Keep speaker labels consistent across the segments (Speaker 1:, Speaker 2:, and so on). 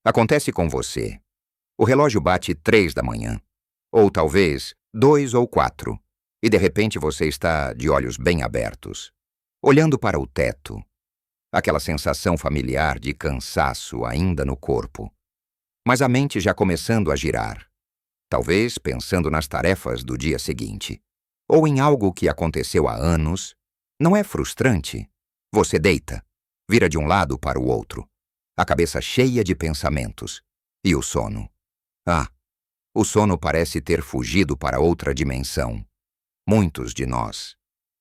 Speaker 1: Acontece com você. O relógio bate 3 da manhã, ou talvez 2 ou 4, e de repente você está de olhos bem abertos, olhando para o teto. Aquela sensação familiar de cansaço ainda no corpo, mas a mente já começando a girar, talvez pensando nas tarefas do dia seguinte, ou em algo que aconteceu há anos. Não é frustrante? Você deita, vira de um lado para o outro, a cabeça cheia de pensamentos. E o sono? O sono parece ter fugido para outra dimensão. Muitos de nós,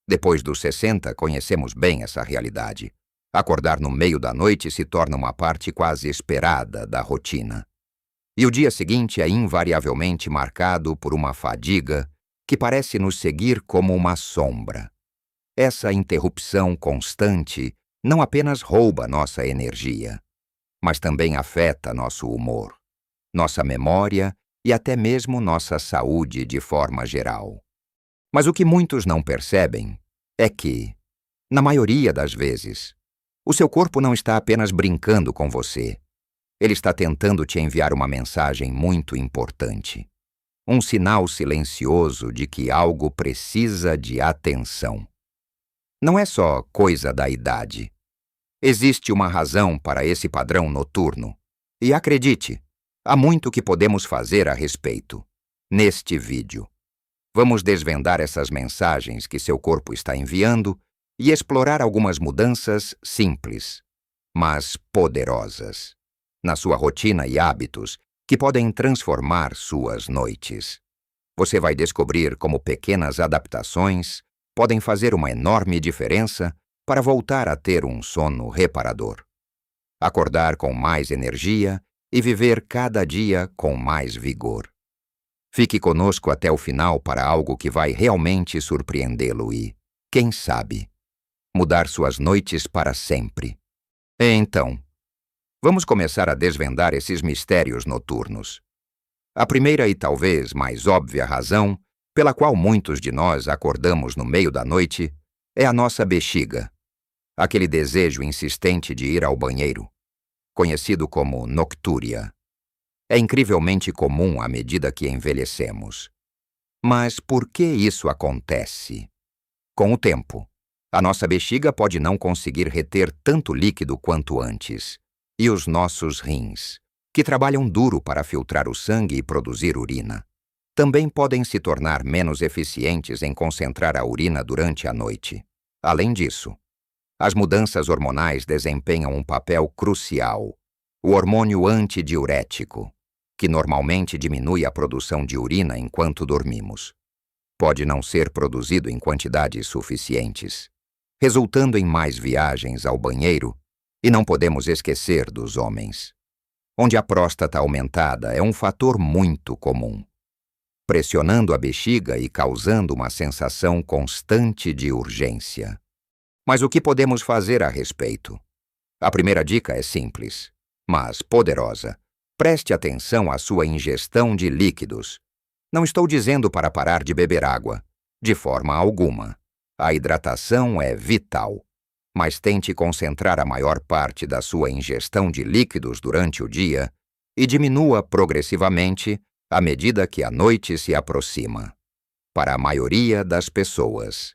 Speaker 1: depois dos 60, conhecemos bem essa realidade. Acordar no meio da noite se torna uma parte quase esperada da rotina. E o dia seguinte é invariavelmente marcado por uma fadiga que parece nos seguir como uma sombra. Essa interrupção constante não apenas rouba nossa energia, mas também afeta nosso humor, nossa memória e até mesmo nossa saúde de forma geral. Mas o que muitos não percebem é que, na maioria das vezes, o seu corpo não está apenas brincando com você. Ele está tentando te enviar uma mensagem muito importante. Um sinal silencioso de que algo precisa de atenção. Não é só coisa da idade. Existe uma razão para esse padrão noturno. E acredite, há muito que podemos fazer a respeito. Neste vídeo, vamos desvendar essas mensagens que seu corpo está enviando e explorar algumas mudanças simples, mas poderosas, na sua rotina e hábitos que podem transformar suas noites. Você vai descobrir como pequenas adaptações podem fazer uma enorme diferença para voltar a ter um sono reparador. Acordar com mais energia e viver cada dia com mais vigor. Fique conosco até o final para algo que vai realmente surpreendê-lo e, quem sabe, mudar suas noites para sempre. Então, vamos começar a desvendar esses mistérios noturnos. A primeira e talvez mais óbvia razão pela qual muitos de nós acordamos no meio da noite é a nossa bexiga, aquele desejo insistente de ir ao banheiro, conhecido como noctúria. É incrivelmente comum à medida que envelhecemos. Mas por que isso acontece? Com o tempo, a nossa bexiga pode não conseguir reter tanto líquido quanto antes, e os nossos rins, que trabalham duro para filtrar o sangue e produzir urina, também podem se tornar menos eficientes em concentrar a urina durante a noite. Além disso, as mudanças hormonais desempenham um papel crucial. O hormônio antidiurético, que normalmente diminui a produção de urina enquanto dormimos, pode não ser produzido em quantidades suficientes, resultando em mais viagens ao banheiro. E não podemos esquecer dos homens, onde a próstata aumentada é um fator muito comum, pressionando a bexiga e causando uma sensação constante de urgência. Mas o que podemos fazer a respeito? A primeira dica é simples, mas poderosa. Preste atenção à sua ingestão de líquidos. Não estou dizendo para parar de beber água, de forma alguma. A hidratação é vital, mas tente concentrar a maior parte da sua ingestão de líquidos durante o dia e diminua progressivamente à medida que a noite se aproxima. Para a maioria das pessoas,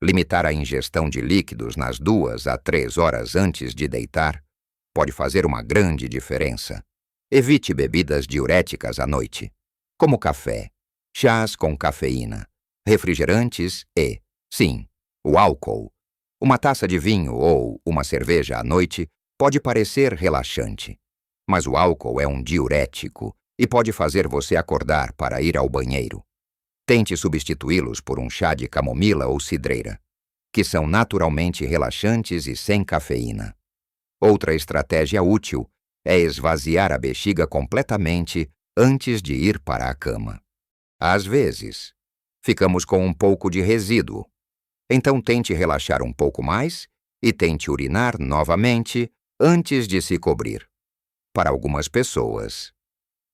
Speaker 1: limitar a ingestão de líquidos nas 2 a 3 horas antes de deitar pode fazer uma grande diferença. Evite bebidas diuréticas à noite, como café, chás com cafeína, refrigerantes e, sim, o álcool. Uma taça de vinho ou uma cerveja à noite pode parecer relaxante, mas o álcool é um diurético e pode fazer você acordar para ir ao banheiro. Tente substituí-los por um chá de camomila ou cidreira, que são naturalmente relaxantes e sem cafeína. Outra estratégia útil é esvaziar a bexiga completamente antes de ir para a cama. Às vezes, ficamos com um pouco de resíduo. Então tente relaxar um pouco mais e tente urinar novamente antes de se cobrir. Para algumas pessoas,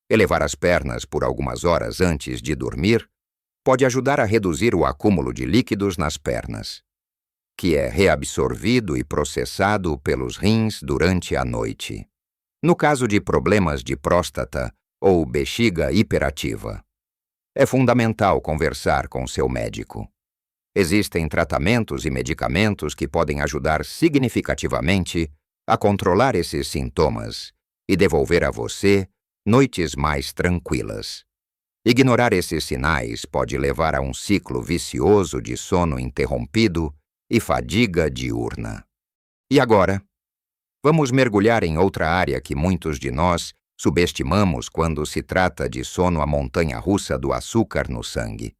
Speaker 1: elevar as pernas por algumas horas antes de dormir pode ajudar a reduzir o acúmulo de líquidos nas pernas, que é reabsorvido e processado pelos rins durante a noite. No caso de problemas de próstata ou bexiga hiperativa, é fundamental conversar com seu médico. Existem tratamentos e medicamentos que podem ajudar significativamente a controlar esses sintomas e devolver a você noites mais tranquilas. Ignorar esses sinais pode levar a um ciclo vicioso de sono interrompido e fadiga diurna. E agora, vamos mergulhar em outra área que muitos de nós subestimamos quando se trata de sono à montanha-russa do açúcar no sangue.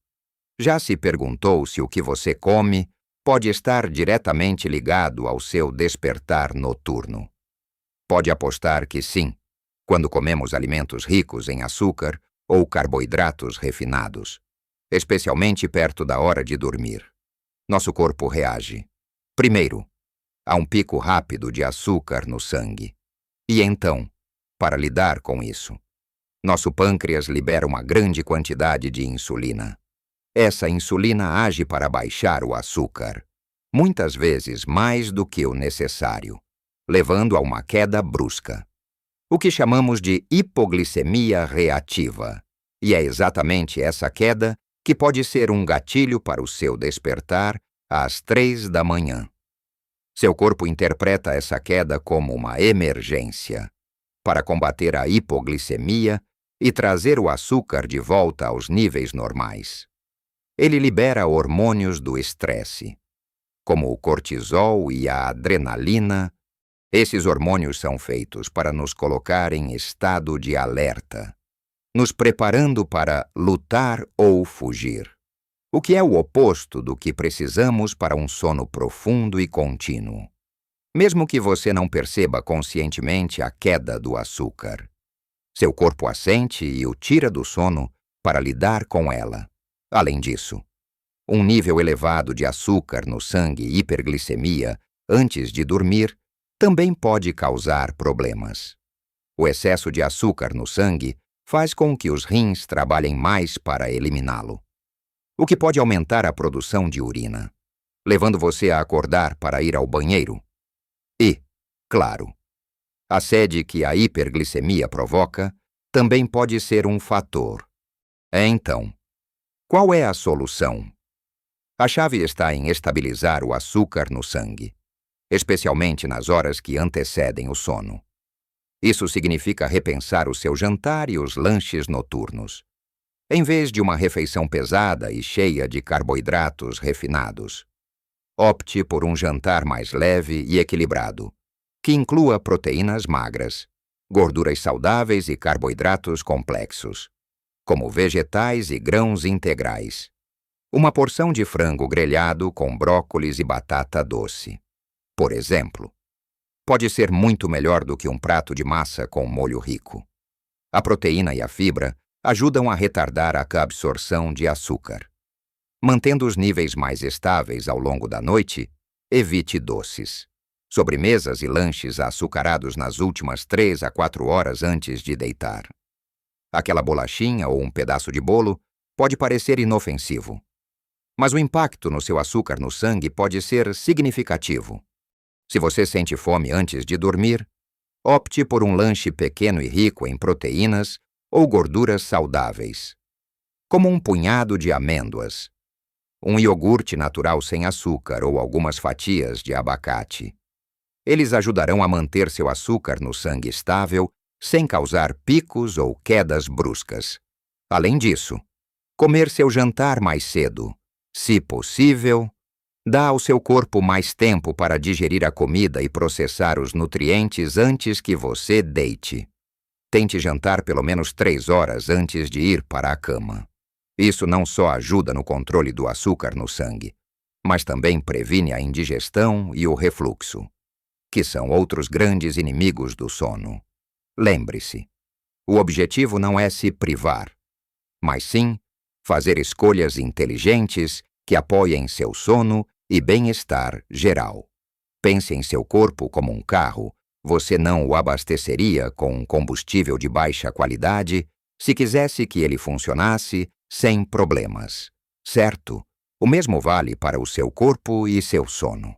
Speaker 1: Já se perguntou se o que você come pode estar diretamente ligado ao seu despertar noturno? Pode apostar que sim, quando comemos alimentos ricos em açúcar ou carboidratos refinados, especialmente perto da hora de dormir. Nosso corpo reage. Primeiro, a um pico rápido de açúcar no sangue. E então, para lidar com isso, nosso pâncreas libera uma grande quantidade de insulina. Essa insulina age para baixar o açúcar, muitas vezes mais do que o necessário, levando a uma queda brusca, o que chamamos de hipoglicemia reativa. E é exatamente essa queda que pode ser um gatilho para o seu despertar às 3 da manhã. Seu corpo interpreta essa queda como uma emergência, para combater a hipoglicemia e trazer o açúcar de volta aos níveis normais. Ele libera hormônios do estresse, como o cortisol e a adrenalina. Esses hormônios são feitos para nos colocar em estado de alerta, nos preparando para lutar ou fugir, o que é o oposto do que precisamos para um sono profundo e contínuo. Mesmo que você não perceba conscientemente a queda do açúcar, seu corpo a sente e o tira do sono para lidar com ela. Além disso, um nível elevado de açúcar no sangue e hiperglicemia antes de dormir também pode causar problemas. O excesso de açúcar no sangue faz com que os rins trabalhem mais para eliminá-lo, o que pode aumentar a produção de urina, levando você a acordar para ir ao banheiro. E, claro, a sede que a hiperglicemia provoca também pode ser um fator. Então, qual é a solução? A chave está em estabilizar o açúcar no sangue, especialmente nas horas que antecedem o sono. Isso significa repensar o seu jantar e os lanches noturnos. Em vez de uma refeição pesada e cheia de carboidratos refinados, opte por um jantar mais leve e equilibrado, que inclua proteínas magras, gorduras saudáveis e carboidratos complexos, como vegetais e grãos integrais. Uma porção de frango grelhado com brócolis e batata doce, por exemplo, pode ser muito melhor do que um prato de massa com molho rico. A proteína e a fibra ajudam a retardar a absorção de açúcar. Mantendo os níveis mais estáveis ao longo da noite, evite doces, sobremesas e lanches açucarados nas últimas 3 a 4 horas antes de deitar. Aquela bolachinha ou um pedaço de bolo pode parecer inofensivo, mas o impacto no seu açúcar no sangue pode ser significativo. Se você sente fome antes de dormir, opte por um lanche pequeno e rico em proteínas ou gorduras saudáveis, como um punhado de amêndoas, um iogurte natural sem açúcar ou algumas fatias de abacate. Eles ajudarão a manter seu açúcar no sangue estável sem causar picos ou quedas bruscas. Além disso, comer seu jantar mais cedo, se possível, dá ao seu corpo mais tempo para digerir a comida e processar os nutrientes antes que você deite. Tente jantar pelo menos 3 horas antes de ir para a cama. Isso não só ajuda no controle do açúcar no sangue, mas também previne a indigestão e o refluxo, que são outros grandes inimigos do sono. Lembre-se, o objetivo não é se privar, mas sim fazer escolhas inteligentes que apoiem seu sono e bem-estar geral. Pense em seu corpo como um carro. Você não o abasteceria com um combustível de baixa qualidade se quisesse que ele funcionasse sem problemas, certo? O mesmo vale para o seu corpo e seu sono.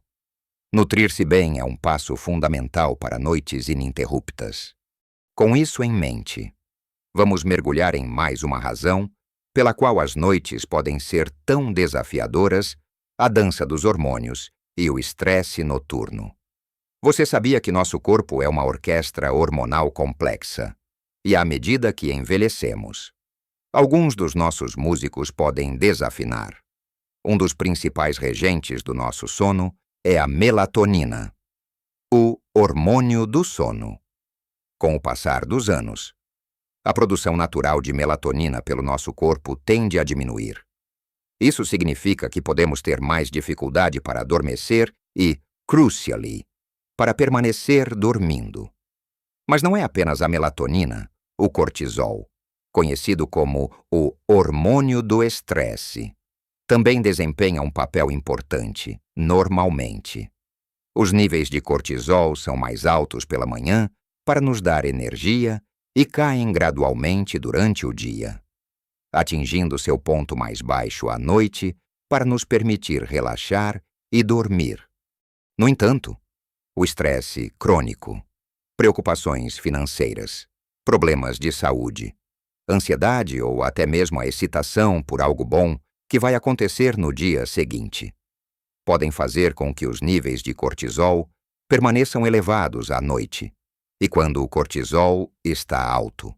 Speaker 1: Nutrir-se bem é um passo fundamental para noites ininterruptas. Com isso em mente, vamos mergulhar em mais uma razão pela qual as noites podem ser tão desafiadoras, a dança dos hormônios e o estresse noturno. Você sabia que nosso corpo é uma orquestra hormonal complexa? E à medida que envelhecemos, alguns dos nossos músicos podem desafinar. Um dos principais regentes do nosso sono é a melatonina, o hormônio do sono. Com o passar dos anos, a produção natural de melatonina pelo nosso corpo tende a diminuir. Isso significa que podemos ter mais dificuldade para adormecer e, crucially, para permanecer dormindo. Mas não é apenas a melatonina, o cortisol, conhecido como o hormônio do estresse, também desempenha um papel importante, normalmente. Os níveis de cortisol são mais altos pela manhã para nos dar energia e caem gradualmente durante o dia, atingindo seu ponto mais baixo à noite para nos permitir relaxar e dormir. No entanto, o estresse crônico, preocupações financeiras, problemas de saúde, ansiedade ou até mesmo a excitação por algo bom que vai acontecer no dia seguinte, podem fazer com que os níveis de cortisol permaneçam elevados à noite. E quando o cortisol está alto,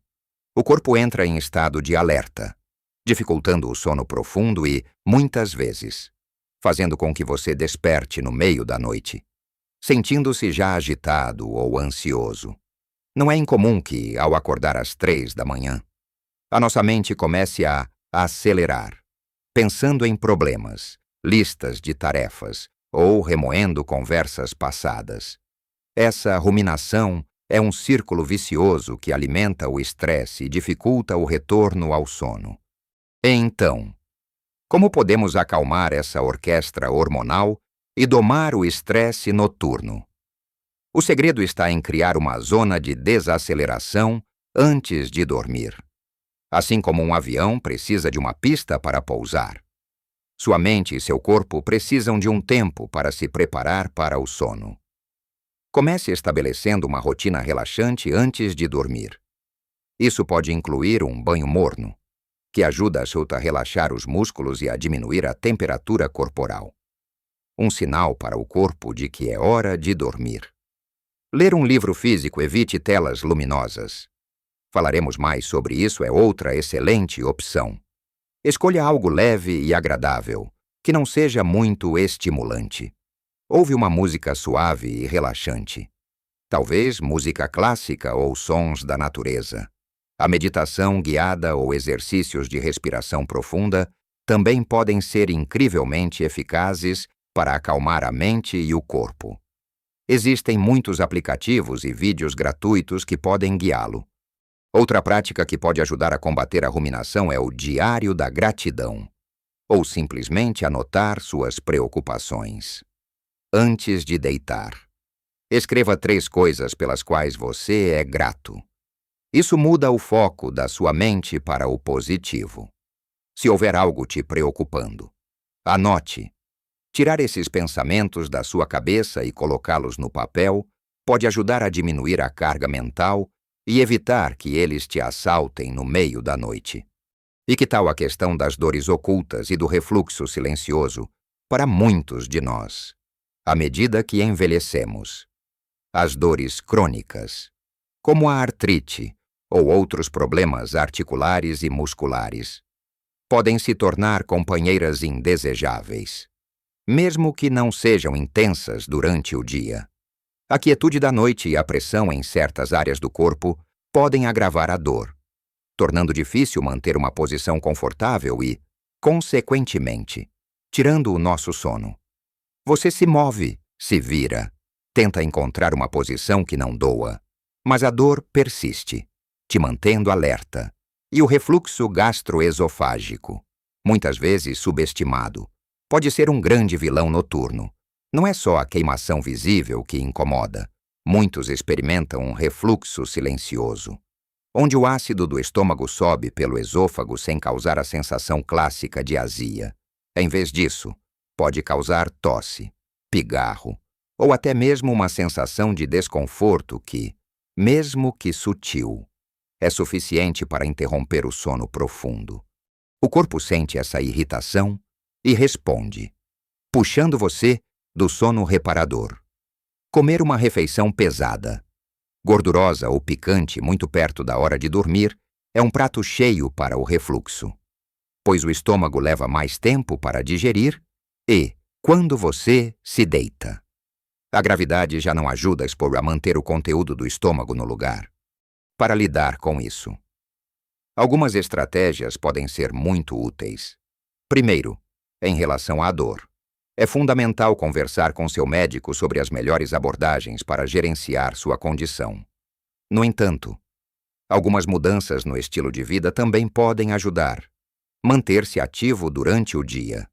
Speaker 1: o corpo entra em estado de alerta, dificultando o sono profundo e, muitas vezes, fazendo com que você desperte no meio da noite, sentindo-se já agitado ou ansioso. Não é incomum que, ao acordar às 3 da manhã, a nossa mente comece a acelerar, pensando em problemas, listas de tarefas ou remoendo conversas passadas. Essa ruminação é um círculo vicioso que alimenta o estresse e dificulta o retorno ao sono. Então, como podemos acalmar essa orquestra hormonal e domar o estresse noturno? O segredo está em criar uma zona de desaceleração antes de dormir. Assim como um avião precisa de uma pista para pousar, sua mente e seu corpo precisam de um tempo para se preparar para o sono. Comece estabelecendo uma rotina relaxante antes de dormir. Isso pode incluir um banho morno, que ajuda a relaxar os músculos e a diminuir a temperatura corporal. Um sinal para o corpo de que é hora de dormir. Ler um livro físico evite telas luminosas. Falaremos mais sobre isso, é outra excelente opção. Escolha algo leve e agradável, que não seja muito estimulante. Ouve uma música suave e relaxante. Talvez música clássica ou sons da natureza. A meditação guiada ou exercícios de respiração profunda também podem ser incrivelmente eficazes para acalmar a mente e o corpo. Existem muitos aplicativos e vídeos gratuitos que podem guiá-lo. Outra prática que pode ajudar a combater a ruminação é o Diário da Gratidão, ou simplesmente anotar suas preocupações. Antes de deitar, escreva 3 coisas pelas quais você é grato. Isso muda o foco da sua mente para o positivo. Se houver algo te preocupando, anote. Tirar esses pensamentos da sua cabeça e colocá-los no papel pode ajudar a diminuir a carga mental e evitar que eles te assaltem no meio da noite. E que tal a questão das dores ocultas e do refluxo silencioso para muitos de nós? À medida que envelhecemos, as dores crônicas, como a artrite ou outros problemas articulares e musculares, podem se tornar companheiras indesejáveis, mesmo que não sejam intensas durante o dia. A quietude da noite e a pressão em certas áreas do corpo podem agravar a dor, tornando difícil manter uma posição confortável e, consequentemente, tirando o nosso sono. Você se move, se vira, tenta encontrar uma posição que não doa, mas a dor persiste, te mantendo alerta. E o refluxo gastroesofágico, muitas vezes subestimado, pode ser um grande vilão noturno. Não é só a queimação visível que incomoda. Muitos experimentam um refluxo silencioso, onde o ácido do estômago sobe pelo esôfago sem causar a sensação clássica de azia. Em vez disso, pode causar tosse, pigarro, ou até mesmo uma sensação de desconforto que, mesmo que sutil, é suficiente para interromper o sono profundo. O corpo sente essa irritação e responde, puxando você do sono reparador. Comer uma refeição pesada, gordurosa ou picante muito perto da hora de dormir é um prato cheio para o refluxo, pois o estômago leva mais tempo para digerir e, quando você se deita, a gravidade já não ajuda a manter o conteúdo do estômago no lugar. Para lidar com isso, algumas estratégias podem ser muito úteis. Primeiro, em relação à dor. É fundamental conversar com seu médico sobre as melhores abordagens para gerenciar sua condição. No entanto, algumas mudanças no estilo de vida também podem ajudar. Manter-se ativo durante o dia,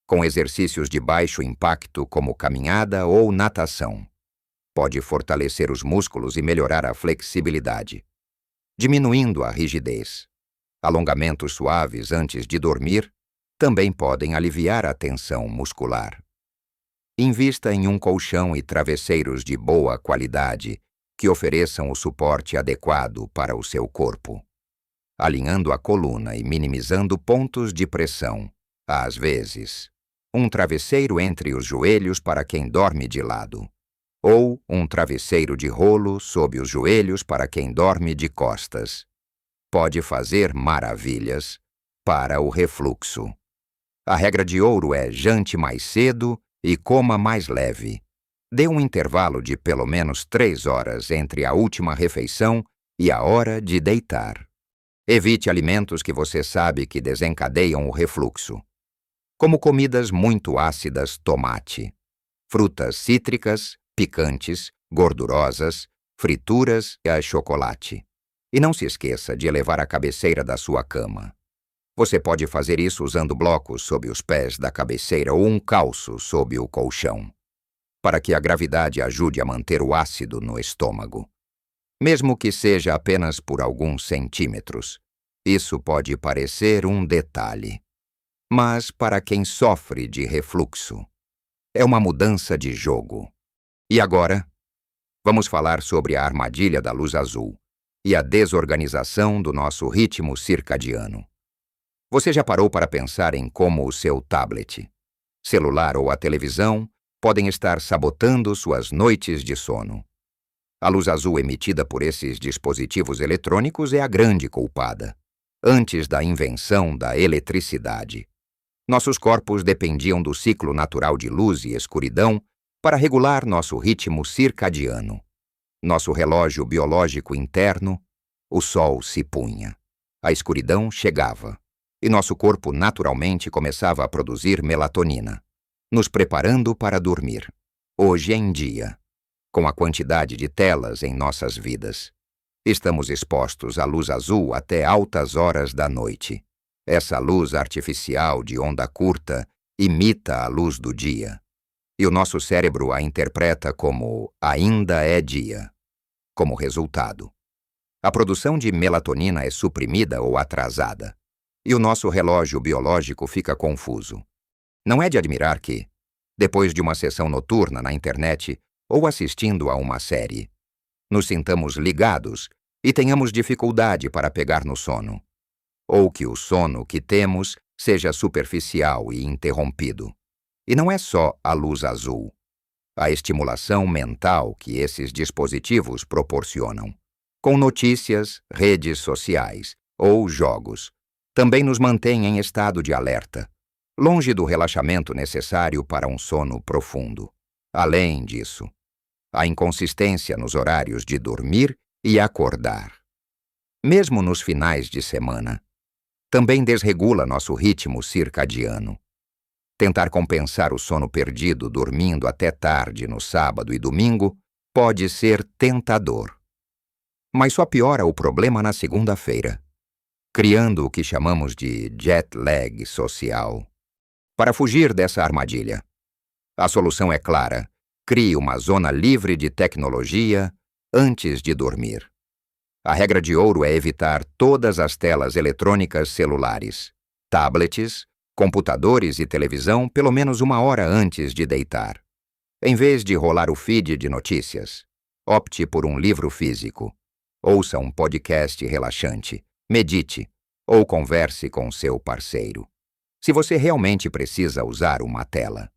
Speaker 1: com exercícios de baixo impacto como caminhada ou natação. Pode fortalecer os músculos e melhorar a flexibilidade, diminuindo a rigidez. Alongamentos suaves antes de dormir também podem aliviar a tensão muscular. Invista em um colchão e travesseiros de boa qualidade que ofereçam o suporte adequado para o seu corpo, alinhando a coluna e minimizando pontos de pressão. Às vezes, um travesseiro entre os joelhos para quem dorme de lado, ou um travesseiro de rolo sob os joelhos para quem dorme de costas. Pode fazer maravilhas para o refluxo. A regra de ouro é jante mais cedo e coma mais leve. Dê um intervalo de pelo menos 3 horas entre a última refeição e a hora de deitar. Evite alimentos que você sabe que desencadeiam o refluxo, como comidas muito ácidas, tomate, frutas cítricas, picantes, gordurosas, frituras e chocolate. E não se esqueça de elevar a cabeceira da sua cama. Você pode fazer isso usando blocos sob os pés da cabeceira ou um calço sob o colchão, para que a gravidade ajude a manter o ácido no estômago. Mesmo que seja apenas por alguns centímetros, isso pode parecer um detalhe. Mas para quem sofre de refluxo, é uma mudança de jogo. E agora, vamos falar sobre a armadilha da luz azul e a desorganização do nosso ritmo circadiano. Você já parou para pensar em como o seu tablet, celular ou a televisão podem estar sabotando suas noites de sono? A luz azul emitida por esses dispositivos eletrônicos é a grande culpada. Antes da invenção da eletricidade, nossos corpos dependiam do ciclo natural de luz e escuridão para regular nosso ritmo circadiano. Nosso relógio biológico interno, o sol se punha, a escuridão chegava, e nosso corpo naturalmente começava a produzir melatonina, nos preparando para dormir. Hoje em dia, com a quantidade de telas em nossas vidas, estamos expostos à luz azul até altas horas da noite. Essa luz artificial de onda curta imita a luz do dia, e o nosso cérebro a interpreta como ainda é dia. Como resultado, a produção de melatonina é suprimida ou atrasada, e o nosso relógio biológico fica confuso. Não é de admirar que, depois de uma sessão noturna na internet ou assistindo a uma série, nos sintamos ligados e tenhamos dificuldade para pegar no sono, ou que o sono que temos seja superficial e interrompido. E não é só a luz azul, a estimulação mental que esses dispositivos proporcionam, com notícias, redes sociais ou jogos, também nos mantém em estado de alerta, longe do relaxamento necessário para um sono profundo. Além disso, a inconsistência nos horários de dormir e acordar, mesmo nos finais de semana, também desregula nosso ritmo circadiano. Tentar compensar o sono perdido dormindo até tarde no sábado e domingo pode ser tentador, mas só piora o problema na segunda-feira, criando o que chamamos de jet lag social. Para fugir dessa armadilha, a solução é clara: crie uma zona livre de tecnologia antes de dormir. A regra de ouro é evitar todas as telas eletrônicas celulares, tablets, computadores e televisão pelo menos 1 hora antes de deitar. Em vez de rolar o feed de notícias, Opte por um livro físico. Ouça um podcast relaxante. Medite ou converse com seu parceiro. Se você realmente precisa usar uma tela.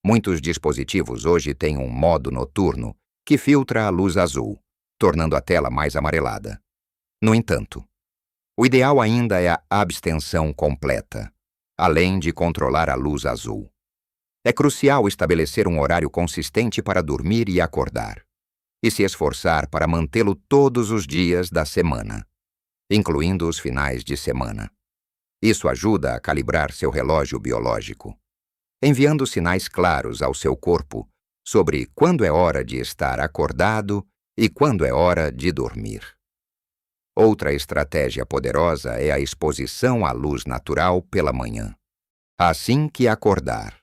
Speaker 1: Muitos dispositivos hoje têm um modo noturno que filtra a luz azul, tornando a tela mais amarelada. No entanto, o ideal ainda é a abstenção completa, além de controlar a luz azul. É crucial estabelecer um horário consistente para dormir e acordar, e se esforçar para mantê-lo todos os dias da semana, incluindo os finais de semana. Isso ajuda a calibrar seu relógio biológico, enviando sinais claros ao seu corpo sobre quando é hora de estar acordado e quando é hora de dormir. Outra estratégia poderosa é a exposição à luz natural pela manhã. Assim que acordar,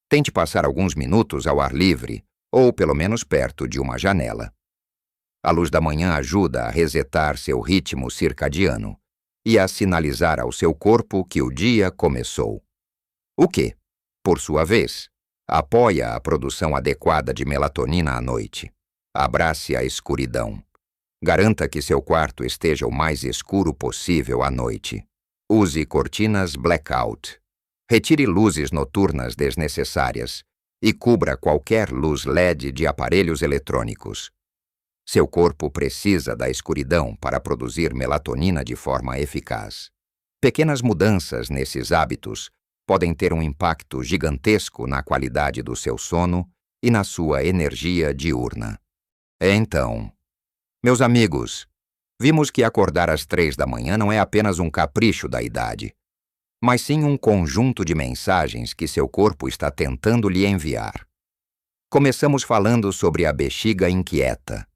Speaker 1: tente passar alguns minutos ao ar livre ou pelo menos perto de uma janela. A luz da manhã ajuda a resetar seu ritmo circadiano e a sinalizar ao seu corpo que o dia começou. O que, por sua vez, apoia a produção adequada de melatonina à noite. Abrace a escuridão. Garanta que seu quarto esteja o mais escuro possível à noite. Use cortinas blackout. Retire luzes noturnas desnecessárias e cubra qualquer luz LED de aparelhos eletrônicos. Seu corpo precisa da escuridão para produzir melatonina de forma eficaz. Pequenas mudanças nesses hábitos podem ter um impacto gigantesco na qualidade do seu sono e na sua energia diurna. Então, meus amigos, vimos que acordar às 3 da manhã não é apenas um capricho da idade, mas sim um conjunto de mensagens que seu corpo está tentando lhe enviar. Começamos falando sobre a bexiga inquieta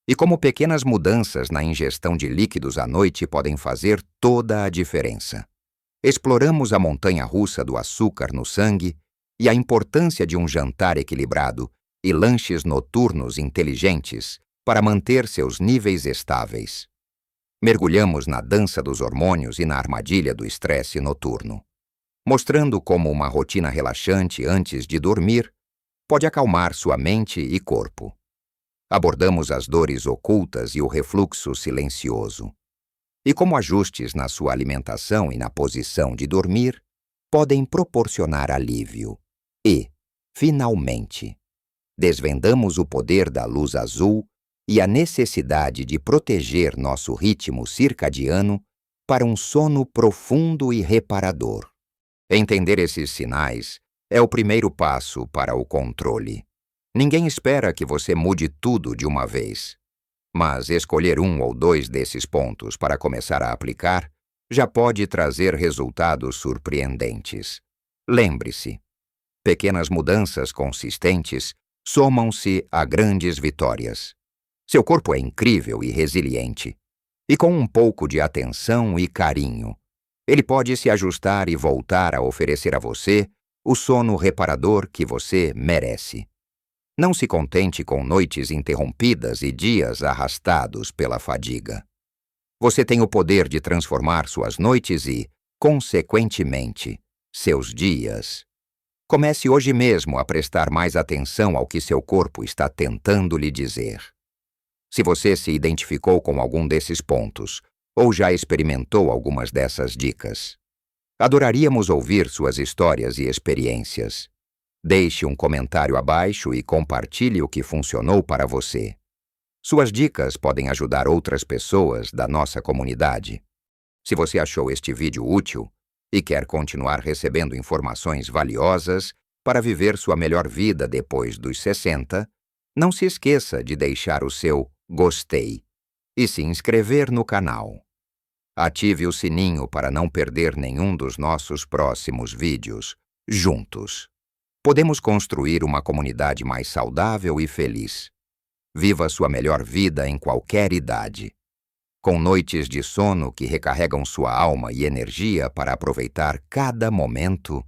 Speaker 1: e como pequenas mudanças na ingestão de líquidos à noite podem fazer toda a diferença. Exploramos a montanha-russa do açúcar no sangue e a importância de um jantar equilibrado e lanches noturnos inteligentes para manter seus níveis estáveis. Mergulhamos na dança dos hormônios e na armadilha do estresse noturno, mostrando como uma rotina relaxante antes de dormir pode acalmar sua mente e corpo. Abordamos as dores ocultas e o refluxo silencioso, e como ajustes na sua alimentação e na posição de dormir podem proporcionar alívio. E, finalmente, desvendamos o poder da luz azul e a necessidade de proteger nosso ritmo circadiano para um sono profundo e reparador. Entender esses sinais é o primeiro passo para o controle. Ninguém espera que você mude tudo de uma vez, mas escolher um ou dois desses pontos para começar a aplicar já pode trazer resultados surpreendentes. Lembre-se, pequenas mudanças consistentes somam-se a grandes vitórias. Seu corpo é incrível e resiliente, e com um pouco de atenção e carinho, ele pode se ajustar e voltar a oferecer a você o sono reparador que você merece. Não se contente com noites interrompidas e dias arrastados pela fadiga. Você tem o poder de transformar suas noites e, consequentemente, seus dias. Comece hoje mesmo a prestar mais atenção ao que seu corpo está tentando lhe dizer. Se você se identificou com algum desses pontos, ou já experimentou algumas dessas dicas, adoraríamos ouvir suas histórias e experiências. Deixe um comentário abaixo e compartilhe o que funcionou para você. Suas dicas podem ajudar outras pessoas da nossa comunidade. Se você achou este vídeo útil e quer continuar recebendo informações valiosas para viver sua melhor vida depois dos 60, não se esqueça de deixar o seu gostei e se inscrever no canal. Ative o sininho para não perder nenhum dos nossos próximos vídeos. Juntos, podemos construir uma comunidade mais saudável e feliz. Viva sua melhor vida em qualquer idade, com noites de sono que recarregam sua alma e energia para aproveitar cada momento